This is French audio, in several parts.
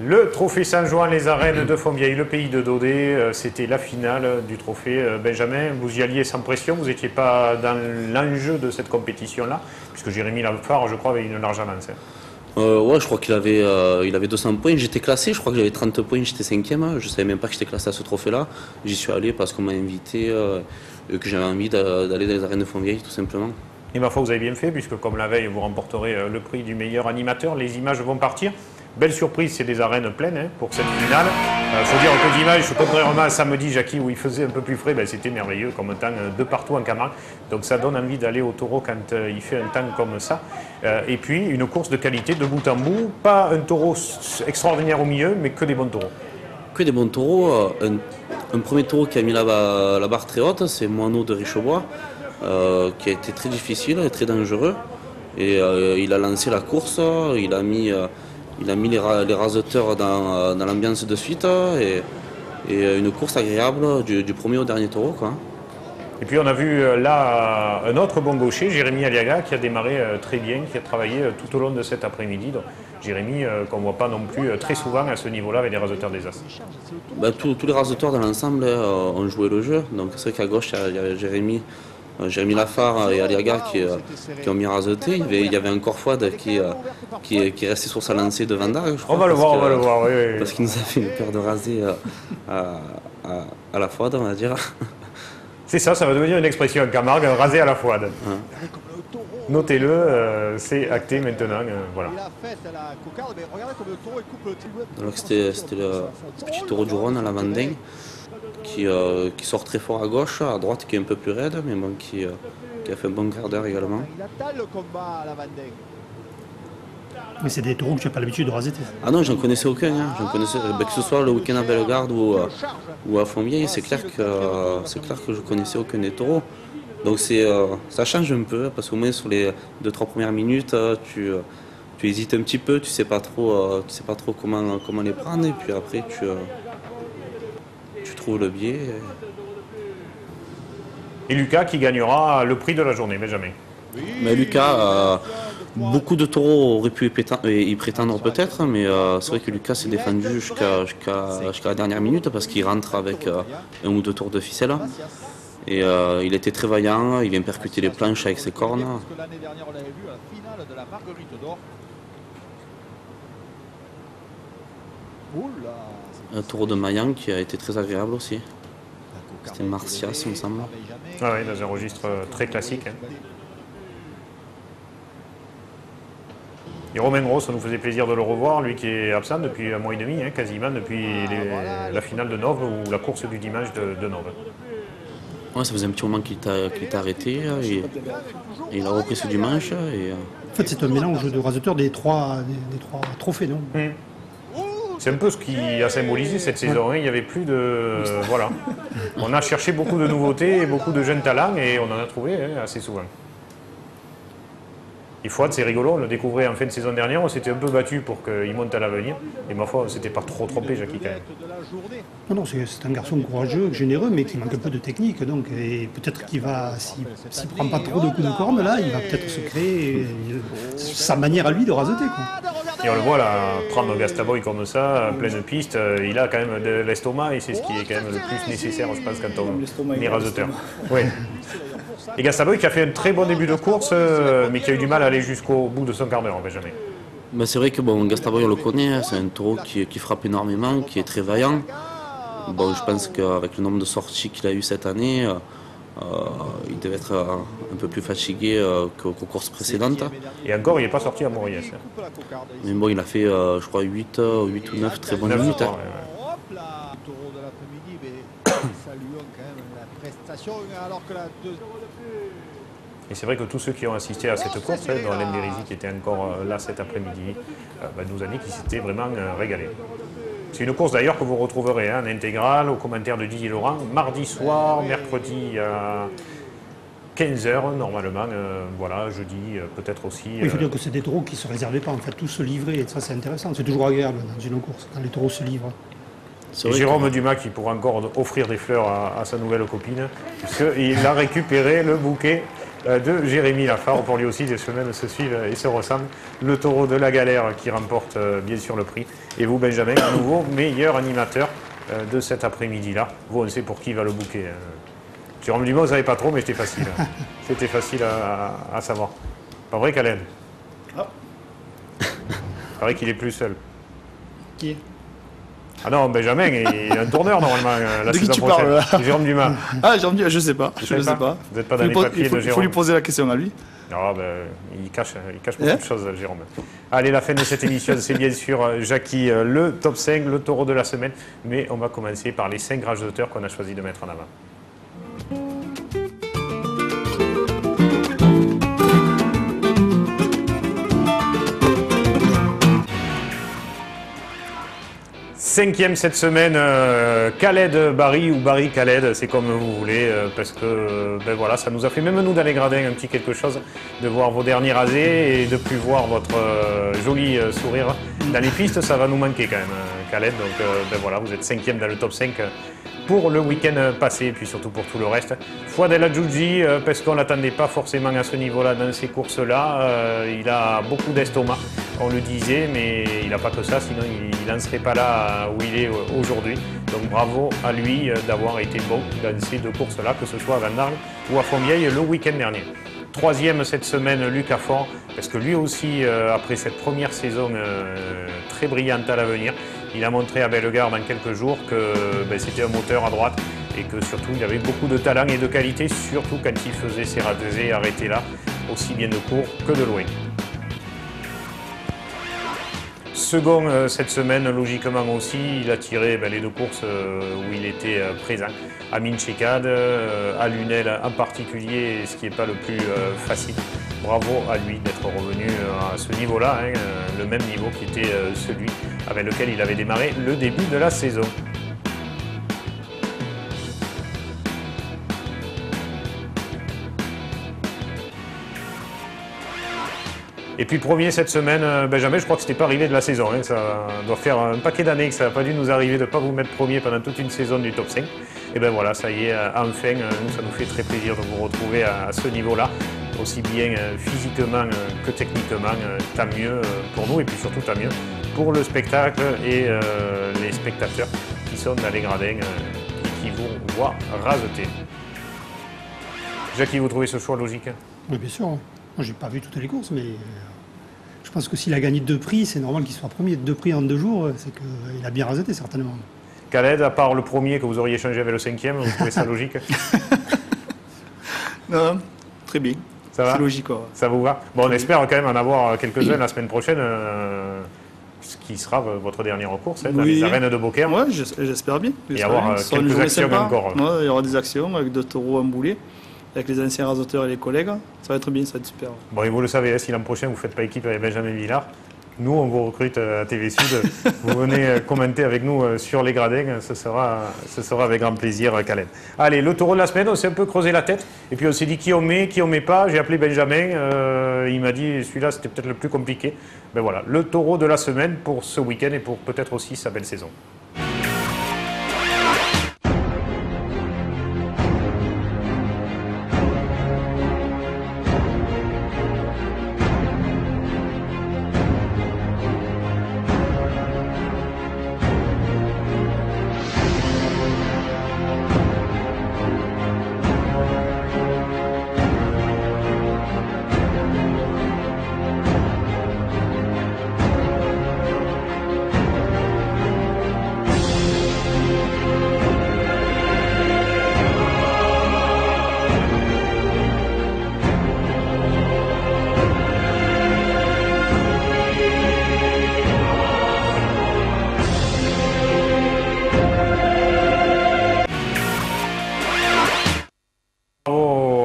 Le trophée Saint-Jouan, les arènes de Fontvieille, le pays de Daudet, c'était la finale du trophée Benjamin. Vous y alliez sans pression, vous n'étiez pas dans l'enjeu de cette compétition-là, puisque Jérémy Lafare, je crois, avait une large avance. Ouais, je crois qu'il avait, il avait 200 points. J'étais classé, je crois que j'avais 30 points, j'étais 5e. Je ne savais même pas que j'étais classé à ce trophée-là. J'y suis allé parce qu'on m'a invité, et que j'avais envie d'aller dans les arènes de Fontvieille, tout simplement. Et ma foi, vous avez bien fait, puisque comme la veille, vous remporterez le prix du meilleur animateur. Les images vont partir. Belle surprise, c'est des arènes pleines pour cette finale. Il faut dire que d'image, contrairement à samedi, Jackie, où il faisait un peu plus frais, c'était merveilleux comme un temps de partout en Camargue. Donc ça donne envie d'aller au taureau quand il fait un temps comme ça. Et puis une course de qualité de bout en bout. Pas un taureau extraordinaire au milieu, mais que des bons taureaux. Que des bons taureaux. Un premier taureau qui a mis la barre très haute, c'est Moineau de Richeaubois, qui a été très difficile et très dangereux. Et il a lancé la course, il a mis les raseteurs dans l'ambiance de suite et une course agréable du premier au dernier taureau, quoi. Et puis on a vu là un autre bon gaucher, Jérémy Aliaga, qui a démarré très bien, qui a travaillé tout au long de cet après-midi. Donc Jérémy, qu'on ne voit pas non plus très souvent à ce niveau-là avec les raseteurs des As. Tous les raseteurs dans l'ensemble ont joué le jeu. Donc c'est vrai qu'à gauche, il y a Jérémy Lafare et Aliaga qui ont mis raseté. Il y avait encore Fouad qui est resté sur sa lancée de Vandaag, je crois. On va le voir, oui. Parce qu'il nous a fait une paire de rasés à la Fouad, on va dire. C'est ça, ça va devenir une expression en Camargue, rasé à la Fouad. Notez-le, c'est acté maintenant, voilà. Donc c'était le petit taureau du Rhône à la Vendée qui sort très fort à gauche, à droite qui est un peu plus raide, mais bon, qui a fait un bon quart d'heure également. Mais c'est des taureaux que tu n'as pas l'habitude de raser. Ah non, j'en connaissais aucun. Que ce soit le week-end à Bellegarde ou à Fontvieille, c'est clair que je connaissais aucun des taureaux. Donc ça change un peu, parce qu'au moins sur les 2-3 premières minutes, tu hésites un petit peu, tu sais pas trop comment les prendre, et puis après tu trouves le biais. Et Lucas qui gagnera le prix de la journée, Benjamin. Mais Lucas, beaucoup de taureaux auraient pu y prétendre peut-être, mais c'est vrai que Lucas s'est défendu jusqu'à la dernière minute parce qu'il rentre avec un ou deux tours de ficelle. Et il était très vaillant, il vient percuter les planches avec ses cornes. Un taureau de Maillan qui a été très agréable aussi. C'était Martias, il me semble. Ah oui, dans un registre très classique. Et Romain Gros, ça nous faisait plaisir de le revoir, lui qui est absent depuis un mois et demi, quasiment, depuis la finale de Nove ou la course du dimanche de Nove. Ouais, ça faisait un petit moment qu'il t'a arrêté et il a repris ce dimanche. En fait, c'est un mélange de raseteurs des trois trophées, non? C'est un peu ce qui a symbolisé cette saison. Il n'y avait plus de... Voilà. On a cherché beaucoup de nouveautés et beaucoup de jeunes talents et on en a trouvé assez souvent. Et Fouad, c'est rigolo, on le découvrait en fin de saison dernière, on s'était un peu battu pour qu'il monte à l'avenir. Et ma foi, on ne s'était pas trop trompé, Jackie, quand même. Non, c'est un garçon courageux, généreux, mais qui manque un peu de technique. Donc, et peut-être qu'il va, s'il ne prend pas trop de coups de corne, là, il va peut-être se créer sa manière à lui de raseter, quoi. Et on le voit là, prendre Gastaboy comme ça, en pleine piste, il a quand même de l'estomac et c'est ce qui est quand même le plus nécessaire, je pense, quand on est raseteur. Oui. Et Gastaboy qui a fait un très bon début de course, mais qui a eu du mal à aller jusqu'au bout de son quart d'heure, Benjamin. Ben c'est vrai que Gastaboy, on le connaît, c'est un taureau qui frappe énormément, qui est très vaillant. Bon, je pense qu'avec le nombre de sorties qu'il a eu cette année, il devait être un peu plus fatigué qu'aux courses précédentes. Et encore, il n'est pas sorti à Mauriès. Mais bon, il a fait, je crois, 8 ou 9 très bonnes minutes. Et c'est vrai que tous ceux qui ont assisté à cette course, dont Alain Bérézy qui était encore là cet après-midi, nous a dit qu'ils s'étaient vraiment régalés. C'est une course d'ailleurs que vous retrouverez en intégrale au commentaire de Didier Laurent, mardi soir, mercredi à 15h normalement, voilà, jeudi peut-être aussi. Il faut dire que c'est des taureaux qui ne se réservaient pas, en fait, tous se livraient, et ça c'est intéressant, c'est toujours agréable dans une course, quand les taureaux se livrent. Et Jérôme Dumas qui pourra encore offrir des fleurs à sa nouvelle copine, puisqu'il a récupéré le bouquet de Jérémy Lafare. Pour lui aussi, les semaines se suivent et se ressemblent. Le taureau de la galère qui remporte bien sûr le prix. Et vous, Benjamin, à nouveau meilleur animateur de cet après-midi-là. Vous, on sait pour qui va le bouquet. Jérôme Dumas, vous ne savez pas trop, mais c'était facile. C'était facile à savoir. Pas vrai, Khaled? Ah. C'est vrai qu'il est plus seul. Qui est? Ah non, Benjamin, il est un tourneur normalement la De qui saison tu prochaine. parles, là? Jérôme Dumas. Ah, Jérôme Dumas, je sais pas. Vous Je sais pas. Vous n'êtes pas dans les papiers de Il faut Jérôme. lui poser la question à lui. Non, il cache beaucoup de choses, Jérôme. Allez, la fin de cette émission, c'est bien sûr, Jackie, le top 5, le taureau de la semaine. Mais on va commencer par les 5 rages d'auteur qu'on a choisi de mettre en avant. Cinquième cette semaine, Khaled Barry ou Barry Khaled, c'est comme vous voulez, parce que ben voilà, ça nous a fait même nous dans les gradins un petit quelque chose de voir vos derniers rasés et de plus voir votre joli sourire dans les pistes, ça va nous manquer quand même, Khaled. Donc ben voilà, vous êtes cinquième dans le top 5 pour le week-end passé et puis surtout pour tout le reste. Fouad El Hadjoudji, parce qu'on ne l'attendait pas forcément à ce niveau-là dans ces courses-là, il a beaucoup d'estomac, on le disait, mais il n'a pas que ça, sinon il n'en serait pas là où il est aujourd'hui. Donc bravo à lui d'avoir été bon dans ces deux courses-là, que ce soit à Vendargue ou à Fontvieille le week-end dernier. Troisième cette semaine, Lucas Fort, parce que lui aussi, après cette première saison très brillante à l'avenir, il a montré à Bellegarde en quelques jours que c'était un moteur à droite et que surtout il avait beaucoup de talent et de qualité, surtout quand il faisait ses rasés arrêtés là, aussi bien de court que de loin. Second cette semaine, logiquement aussi, il a tiré les deux courses où il était présent. À Minchekad, à Lunel en particulier, ce qui n'est pas le plus facile. Bravo à lui d'être revenu à ce niveau-là, hein, le même niveau qui était celui avec lequel il avait démarré le début de la saison. Et puis premier cette semaine, Benjamin, je crois que ce n'était pas arrivé de la saison. Hein. Ça doit faire un paquet d'années que ça n'a pas dû nous arriver de ne pas vous mettre premier pendant toute une saison du top 5. Et bien voilà, ça y est, enfin, nous, ça nous fait très plaisir de vous retrouver à ce niveau-là, aussi bien physiquement que techniquement, tant mieux pour nous et puis surtout tant mieux pour le spectacle et les spectateurs qui sont dans les gradins et qui vous voient raseter. Jackie, vous trouvez ce choix logique? Oui, bien sûr. Moi, j'ai pas vu toutes les courses, mais je pense que s'il a gagné 2 prix, c'est normal qu'il soit premier. 2 prix en 2 jours, c'est qu'il a bien raseté certainement. Khaled, à part le premier que vous auriez changé avec le 5e, vous trouvez ça logique? Non, très bien. Ça va? C'est logique, quoi. Ça vous va? Bon, on espère quand même en avoir quelques-uns la semaine prochaine, ce qui sera votre dernière course dans les arènes de Beaucaire. Oui, j'espère bien. Et avoir quelques actions encore. Ouais, il y aura des actions avec 2 taureaux emboulés, avec les anciens rasoteurs et les collègues. Ça va être bien, ça va être super. Bon, et vous le savez, si l'an prochain vous ne faites pas équipe avec Benjamin Villard, nous, on vous recrute à TV Sud. Vous venez commenter avec nous sur les gradins. Ce sera avec grand plaisir, Khaled. Allez, le taureau de la semaine, on s'est un peu creusé la tête. Et puis on s'est dit qui on met pas. J'ai appelé Benjamin. Il m'a dit celui-là, c'était peut-être le plus compliqué. Ben voilà, le taureau de la semaine pour ce week-end et pour peut-être aussi sa belle saison.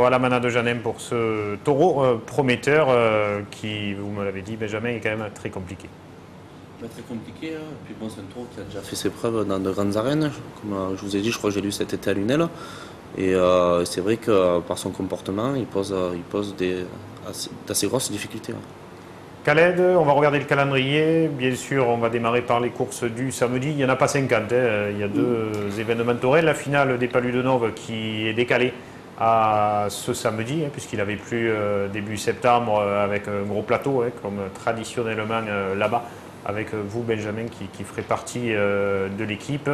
À la Mana de Jeannem pour ce taureau prometteur qui, vous me l'avez dit, Benjamin, est quand même très compliqué. Très compliqué, hein. Et puis bon, c'est un taureau qui a déjà fait ses preuves dans de grandes arènes. Comme je vous ai dit, je crois que j'ai lu cet été à Lunel. Et c'est vrai que par son comportement, il pose d'assez grosses difficultés. Hein. Khaled, on va regarder le calendrier. Bien sûr, on va démarrer par les courses du samedi. Il n'y en a pas 50. Hein. Il y a 2 événements taurins. La finale des Palus de Nove qui est décalée à ce samedi, puisqu'il avait plu début septembre avec un gros plateau, comme traditionnellement là-bas, avec vous, Benjamin, qui ferait partie de l'équipe,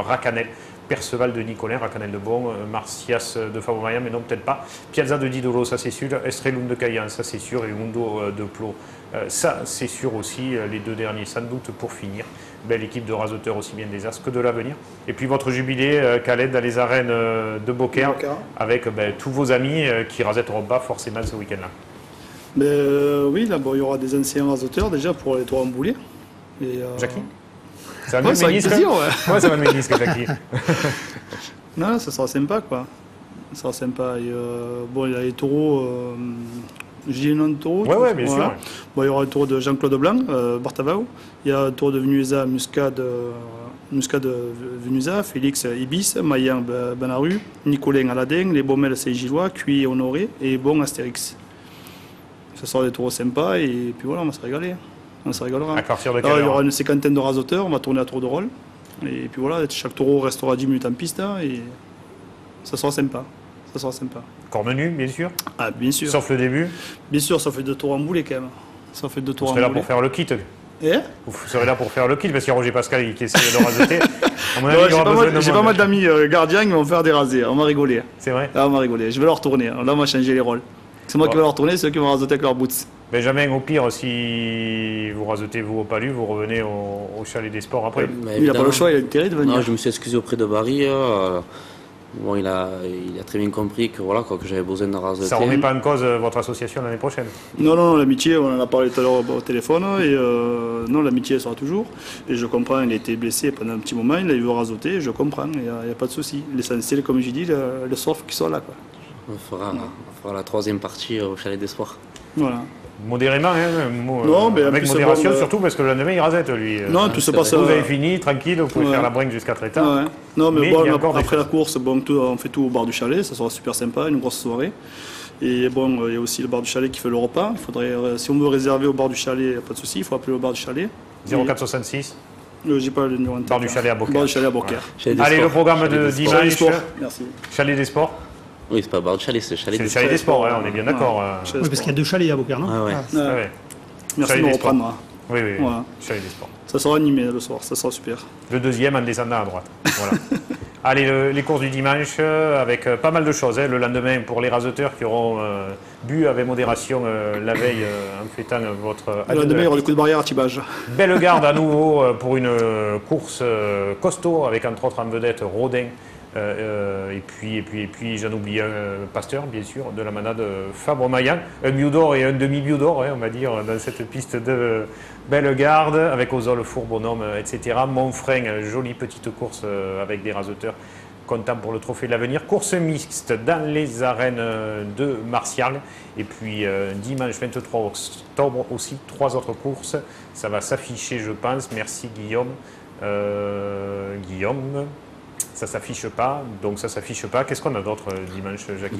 Racanel, Perceval de Nicolin, Racanel de Bon, Marcias de Fabomaya, mais non, peut-être pas, Piazza de Didolo, ça c'est sûr, Estrelum de Caillan, ça c'est sûr, et Mundo de Plot, ça c'est sûr aussi, les deux derniers, sans doute pour finir. Belle équipe de rasoteurs aussi bien des As que de l'avenir. Et puis votre jubilé, Khaled, dans les arènes de Beaucaire, avec tous vos amis qui rasetteront pas forcément ce week-end-là. Oui, là, il y aura des anciens rasoteurs déjà pour les tours en boulet. Jackie, ça va ouais, mieux ménisque, ouais, ça va mieux ménisque, Jackie. Non, ça sera sympa, quoi. Ça sera sympa. Et, il y a les taureaux. Je dis le nom de taureau. Oui, bien sûr. Il y aura le taureau de Jean-Claude Blanc, Bartavao. Il y a le taureau de Venusa, Muscade Venusa, Félix Ibis, Mayan Benaru, Nicolin Aladin, les Baumel Saint-Gillois, Cuy Honoré et Bon Astérix. Ce sera des taureaux sympas et puis voilà, on va se régaler. On se régalera. À partir de quelle il y heure aura une cinquantaine de rasoteurs, on va tourner à tour de rôle. Et puis voilà, chaque taureau restera 10 minutes en piste et ça sera sympa. Ça sera sympa. Cornemanu, bien sûr. Ah, bien sûr. Sauf le début. Bien sûr, ça fait 2 tours en boulet quand même. Ça fait 2 tours en boulet. boulet. Vous serez là pour faire le kit. Vous serez là pour faire le kit parce qu'il y a Roger Pascal qui essaie de raseter. J'ai pas mal d'amis gardiens qui vont faire des rasés. On va rigoler. C'est vrai. Là, on va rigoler. Je vais leur tourner. Là, on va changer les rôles. C'est moi qui vais leur tourner, c'est eux qui vont raseter avec leurs boots. Benjamin, au pire, si vous rasetez vous au palu, vous revenez au chalet des sports après. Il n'a pas le choix, il a intérêt de venir. Non, je me suis excusé auprès de Barry. Bon, il a très bien compris que, voilà, que j'avais besoin de raseter. Ça ne remet pas en cause votre association l'année prochaine? Non, l'amitié, on en a parlé tout à l'heure au téléphone. Et non, l'amitié sera toujours. Et je comprends, il a été blessé pendant un petit moment, il a eu rasoter, je comprends, il n'y a pas de souci. L'essentiel, comme j'ai dit, le surf qui soit là, quoi. On fera la 3e partie au chalet des sports. Voilà. Modérément, avec modération, surtout parce que le lendemain il rasette lui. Non, tout se passe. Vous avez fini, tranquille, vous pouvez faire la brinque jusqu'à très tard. Ouais. Non, mais bon, après la course, on fait tout au bar du chalet, ça sera super sympa, une grosse soirée. Et bon, il y a aussi le bar du chalet qui fait le repas. Il faudrait, si on veut réserver au bar du chalet, pas de souci, il faut appeler au bar du chalet. 0466. J'ai pas le numéro en tête. Bar du chalet à Beaucaire. Bar du chalet à Beaucaire. Ouais. Allez, le programme de dimanche. Merci. Chalet des sports. Oui, c'est pas bar du chalet, c'est chalet des sports. C'est le chalet des sports, on est bien d'accord. Oui, parce qu'il y a 2 chalets à Beaucaire, non? Ah ouais. Merci de me reprendre. Oui, voilà. Chalet des sports. Ça sera animé le soir, ça sera super. Le deuxième en descendant à droite. Voilà. Allez, les courses du dimanche avec pas mal de choses. Le lendemain, pour les raseteurs qui auront bu avec modération la veille en fêtant votre... Le lendemain, il y aura des coups de barrière à Tibage. Belle garde à nouveau pour une course costaud avec entre autres en vedette Rodin. Et puis j'en oublie un Pasteur, bien sûr, de la manade Fabre-Maillan. Un Miudor et un demi-Miudor, on va dire, dans cette piste de Bellegarde, avec Ozol, Four, Bonhomme, etc. Montfrein, jolie petite course avec des raseteurs contents pour le trophée de l'avenir. Course mixte dans les arènes de Martial. Et puis dimanche 23 octobre aussi, 3 autres courses. Ça va s'afficher, je pense. Merci Guillaume. Ça s'affiche pas, donc ça s'affiche pas. Qu'est-ce qu'on a d'autre dimanche, Jackie?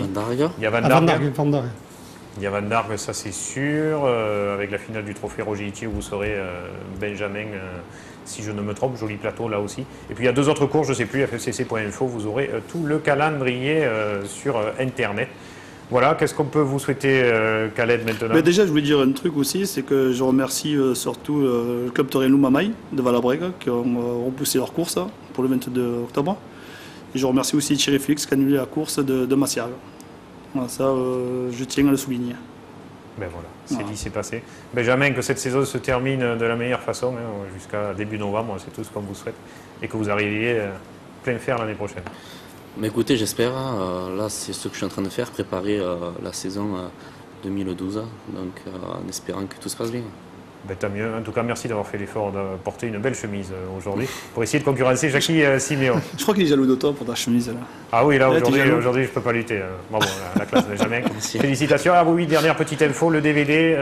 Il y a Van Dargue. Il y a Van Dargue, ça c'est sûr. Avec la finale du trophée Roger Itier, où vous serez Benjamin, si je ne me trompe, joli plateau là aussi. Et puis il y a 2 autres cours, je ne sais plus, ffcc.info, vous aurez tout le calendrier sur Internet. Voilà, qu'est-ce qu'on peut vous souhaiter, Khaled, maintenant? Mais déjà, je voulais dire un truc aussi, c'est que je remercie surtout le club Torelou Mamaï de Valabrègue qui ont repoussé leur course pour le 22 octobre. Et je remercie aussi Thierry Félix qui a annulé la course de Massiag. Voilà, ça, je tiens à le souligner. Ben voilà, c'est dit, c'est passé. Benjamin, que cette saison se termine de la meilleure façon, jusqu'à début novembre, c'est tout ce qu'on vous souhaite, et que vous arriviez plein fer l'année prochaine. Mais écoutez, j'espère, là c'est ce que je suis en train de faire, préparer la saison 2012, donc en espérant que tout se passe bien. Ben, tant mieux. En tout cas, merci d'avoir fait l'effort de porter une belle chemise aujourd'hui pour essayer de concurrencer Jackie Siméon. Je crois qu'il est jaloux de toi pour ta chemise. Là. Ah oui, là aujourd'hui je ne peux pas lutter. Bravo, la classe Benjamin. Félicitations. Ah oui, dernière petite info, le DVD,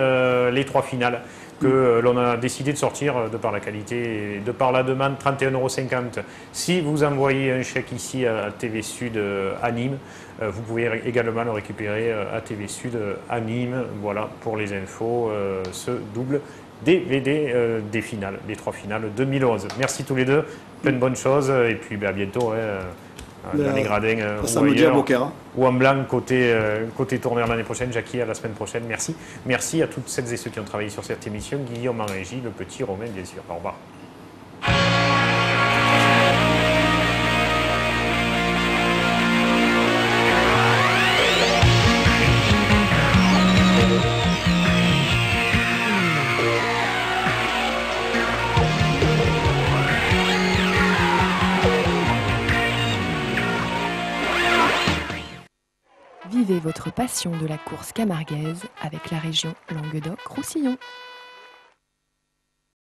les 3 finales que l'on a décidé de sortir de par la qualité et de par la demande, 31,50 €. Si vous envoyez un chèque ici à TV Sud à Nîmes, vous pouvez également le récupérer à TV Sud à Nîmes. Voilà pour les infos, ce double DVD des finales, des 3 finales 2011. Merci tous les deux, plein de bonnes choses et puis à bientôt l'année Gradin ou samedi à ailleurs, Beaucaire. ou en blanc côté tourneur l'année prochaine. Jackie, à la semaine prochaine. Merci. Merci à toutes celles et ceux qui ont travaillé sur cette émission. Guillaume en régie, le petit Romain, bien sûr. Au revoir. Vivez votre passion de la course camarguaise avec la région Languedoc-Roussillon.